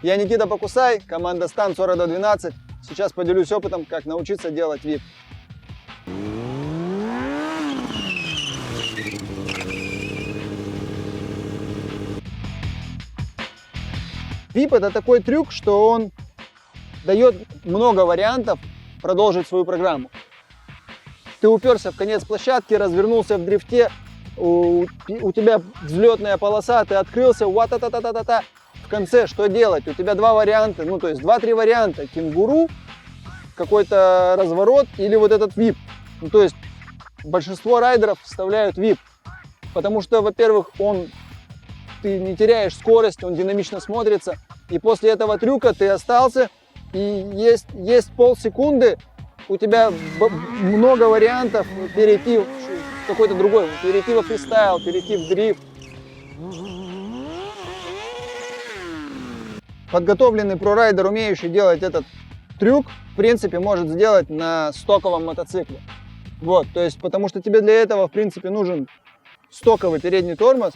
Я Никита Покусай, команда Стан 4212. Сейчас поделюсь опытом, как научиться делать вип. Вип — это такой трюк, что он дает много вариантов продолжить свою программу. Ты уперся в конец площадки, развернулся в дрифте, у тебя взлетная полоса, ты открылся, ва-та-та-та-та-та. В конце что делать? У тебя два варианта, ну то есть 2-3 варианта. Кенгуру, какой-то разворот или вот этот вип. Ну, то есть большинство райдеров вставляют вип, потому что, во-первых, ты не теряешь скорость, он динамично смотрится, и после этого трюка ты остался, и есть полсекунды, у тебя много вариантов перейти в какой-то другой, перейти во фристайл, перейти в дрифт. Подготовленный прорайдер, умеющий делать этот трюк, в принципе, может сделать на стоковом мотоцикле. Вот, то есть, потому что тебе для этого, в принципе, нужен стоковый передний тормоз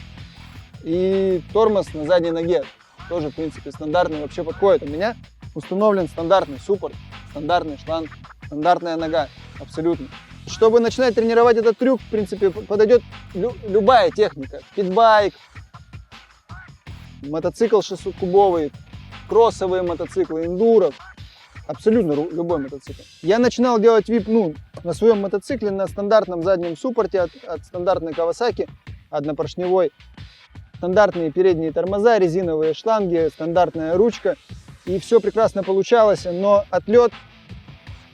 и тормоз на задней ноге. Тоже, в принципе, стандартный вообще подходит. У меня установлен стандартный суппорт, стандартный шланг, стандартная нога, абсолютно. Чтобы начинать тренировать этот трюк, в принципе, подойдет любая техника. Питбайк, мотоцикл 600-кубовый, кроссовые мотоциклы, эндуро, абсолютно любой мотоцикл. Я начинал делать вип на своем мотоцикле на стандартном заднем суппорте от стандартной Kawasaki, однопоршневой. Стандартные передние тормоза, резиновые шланги, стандартная ручка. И все прекрасно получалось, но отлет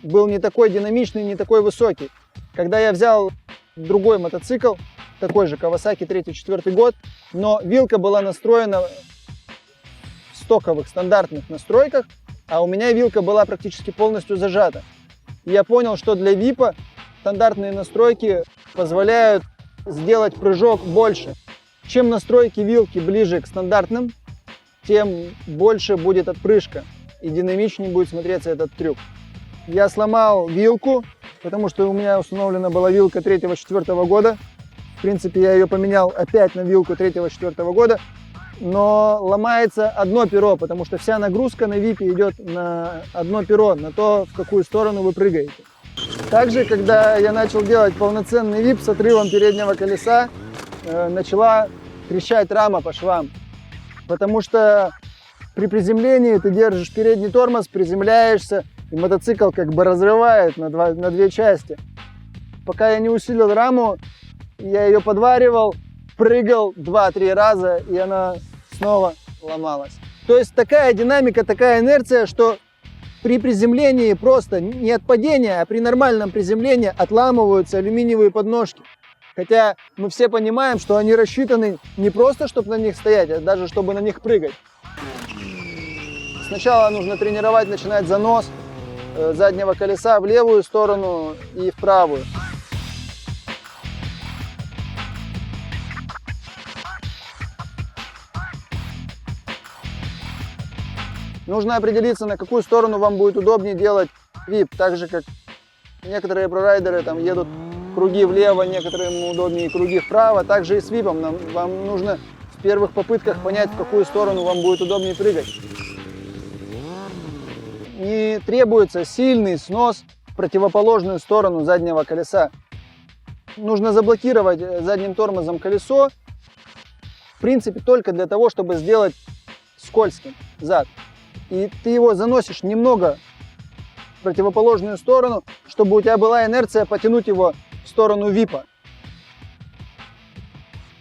был не такой динамичный, не такой высокий. Когда я взял другой мотоцикл, такой же Kawasaki 3-4 год, но вилка была настроена в стоковых стандартных настройках, а у меня вилка была практически полностью зажата. И я понял, что для випа стандартные настройки позволяют сделать прыжок больше. Чем настройки вилки ближе к стандартным, тем больше будет отпрыжка и динамичнее будет смотреться этот трюк. Я сломал вилку, потому что у меня установлена была вилка 3-4 года. В принципе, я ее поменял опять на вилку 3-4 года, но ломается одно перо, потому что вся нагрузка на випе идет на одно перо, на то, в какую сторону вы прыгаете. Также, когда я начал делать полноценный вип с отрывом переднего колеса, начала трещать рама по швам, потому что при приземлении ты держишь передний тормоз, приземляешься, и мотоцикл как бы разрывает на две части. Пока я не усилил раму, я ее подваривал, прыгал 2-3 раза, и она снова ломалась. То есть такая динамика, такая инерция, что при приземлении просто не от падения, а при нормальном приземлении отламываются алюминиевые подножки. Хотя мы все понимаем, что они рассчитаны не просто, чтобы на них стоять, а даже чтобы на них прыгать. Сначала нужно тренировать, начинать занос заднего колеса в левую сторону и в правую. Нужно определиться, на какую сторону вам будет удобнее делать вип. Так же, как некоторые прорайдеры там едут круги влево, некоторым удобнее круги вправо. Также и с випом вам нужно в первых попытках понять, в какую сторону вам будет удобнее прыгать. Не требуется сильный снос в противоположную сторону заднего колеса. Нужно заблокировать задним тормозом колесо, в принципе, только для того, чтобы сделать скользким зад. И ты его заносишь немного в противоположную сторону, чтобы у тебя была инерция потянуть его в сторону випа.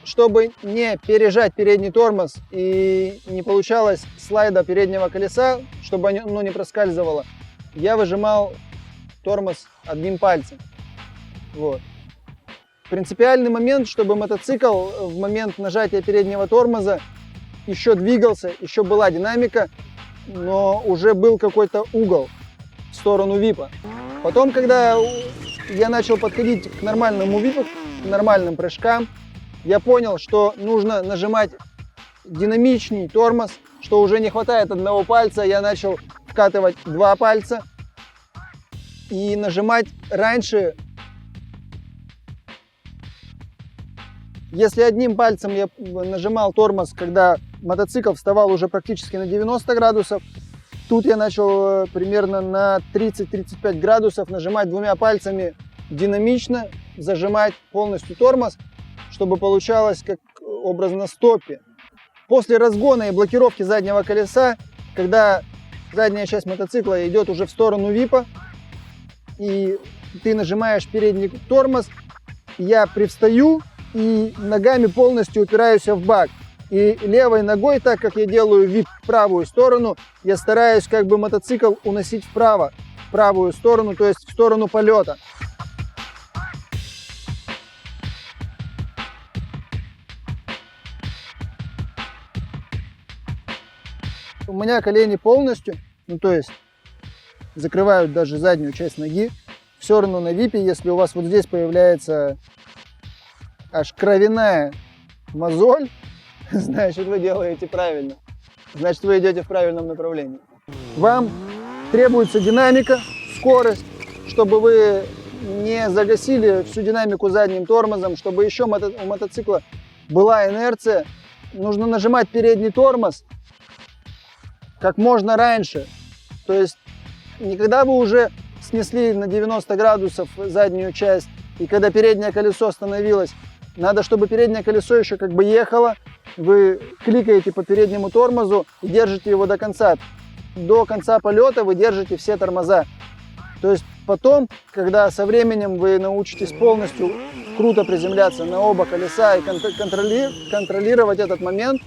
Чтобы не пережать передний тормоз и не получалось слайда переднего колеса, чтобы оно не проскальзывало, я выжимал тормоз одним пальцем. Вот. Принципиальный момент, чтобы мотоцикл в момент нажатия переднего тормоза еще двигался, еще была динамика, но уже был какой-то угол в сторону випа. Потом, когда я начал подходить к нормальному випу, к нормальным прыжкам, я понял, что нужно нажимать динамичней тормоз, что уже не хватает одного пальца. Я начал вкатывать 2 пальца и нажимать раньше. Если одним пальцем я нажимал тормоз, когда мотоцикл вставал уже практически на 90 градусов. Тут я начал примерно на 30-35 градусов нажимать двумя пальцами динамично, зажимать полностью тормоз, чтобы получалось как образно стопе. После разгона и блокировки заднего колеса, когда задняя часть мотоцикла идет уже в сторону випа, и ты нажимаешь передний тормоз, я привстаю и ногами полностью упираюсь в бак. И левой ногой, так как я делаю вип в правую сторону, я стараюсь как бы мотоцикл уносить вправо, в правую сторону, то есть в сторону полета. У меня колени полностью, ну то есть закрывают даже заднюю часть ноги. Все равно на випе, если у вас вот здесь появляется аж кровяная мозоль, значит, вы делаете правильно. Значит, вы идете в правильном направлении. Вам требуется динамика, скорость, чтобы вы не загасили всю динамику задним тормозом, чтобы еще у мотоцикла была инерция. Нужно нажимать передний тормоз как можно раньше. То есть, не когда вы уже снесли на 90 градусов заднюю часть, и когда переднее колесо остановилось, надо, чтобы переднее колесо еще как бы ехало, вы кликаете по переднему тормозу и держите его до конца. До конца полета вы держите все тормоза. То есть потом, когда со временем вы научитесь полностью круто приземляться на оба колеса и контролировать этот момент,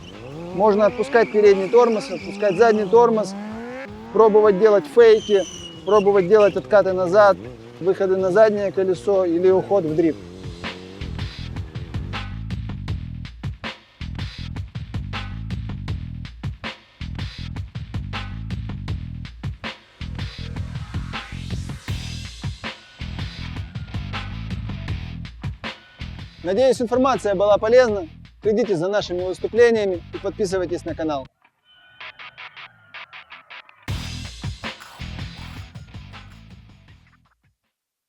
можно отпускать передний тормоз, отпускать задний тормоз, пробовать делать фейки, пробовать делать откаты назад, выходы на заднее колесо или уход в дрифт. Надеюсь, информация была полезна. Следите за нашими выступлениями и подписывайтесь на канал.